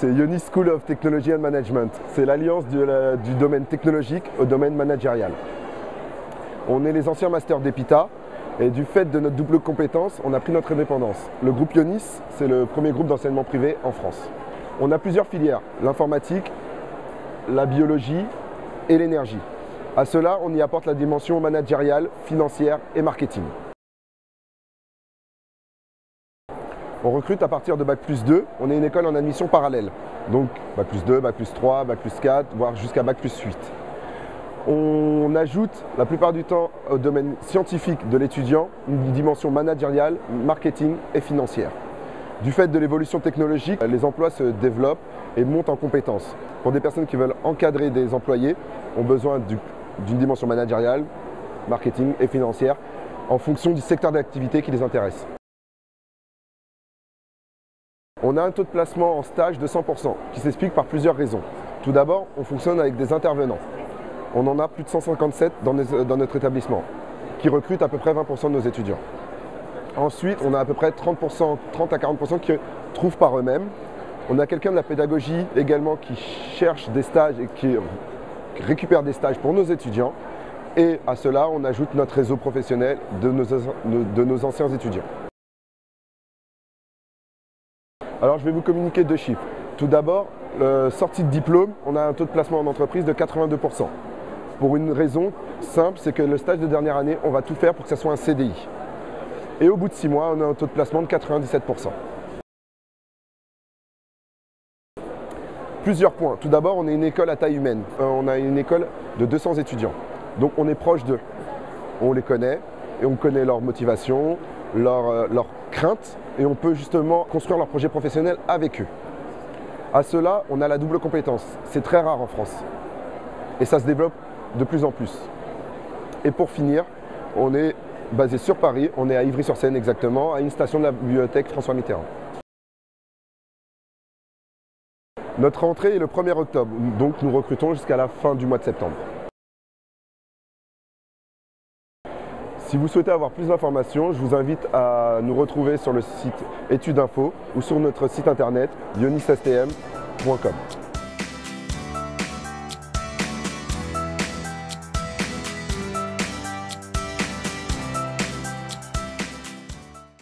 c'est Ionis School of Technology and Management. C'est l'alliance du domaine technologique au domaine managérial. On est les anciens masters d'EPITA et du fait de notre double compétence, on a pris notre indépendance. Le groupe Ionis, c'est le premier groupe d'enseignement privé en France. On a plusieurs filières, l'informatique, la biologie et l'énergie. À cela, on y apporte la dimension managériale, financière et marketing. On recrute à partir de Bac+2, on est une école en admission parallèle. Donc Bac+2, Bac+3, Bac+4, voire jusqu'à Bac+8. On ajoute la plupart du temps au domaine scientifique de l'étudiant une dimension managériale, marketing et financière. Du fait de l'évolution technologique, les emplois se développent et montent en compétences. Pour des personnes qui veulent encadrer des employés, ont besoin d'une dimension managériale, marketing et financière en fonction du secteur d'activité qui les intéresse. On a un taux de placement en stage de 100% qui s'explique par plusieurs raisons. Tout d'abord, on fonctionne avec des intervenants. On en a plus de 157 dans notre établissement qui recrutent à peu près 20% de nos étudiants. Ensuite, on a à peu près 30 à 40% qui trouvent par eux-mêmes. On a quelqu'un de la pédagogie également qui cherche des stages et qui récupère des stages pour nos étudiants. Et à cela, on ajoute notre réseau professionnel de nos anciens étudiants. Alors je vais vous communiquer deux chiffres. Tout d'abord, sortie de diplôme, on a un taux de placement en entreprise de 82%. Pour une raison simple, c'est que le stage de dernière année, on va tout faire pour que ça soit un CDI. Et au bout de 6 mois, on a un taux de placement de 97%. Plusieurs points. Tout d'abord, on est une école à taille humaine. On a une école de 200 étudiants. Donc on est proche d'eux. On les connaît et on connaît leur motivation, leurs craintes et on peut justement construire leur projet professionnel avec eux. À cela, on a la double compétence. C'est très rare en France et ça se développe de plus en plus. Et pour finir, on est basé sur Paris, on est à Ivry-sur-Seine exactement, à une station de la bibliothèque François Mitterrand. Notre rentrée est le 1er octobre, donc nous recrutons jusqu'à la fin du mois de septembre. Si vous souhaitez avoir plus d'informations, je vous invite à nous retrouver sur le site Études Info ou sur notre site internet ionisstm.com.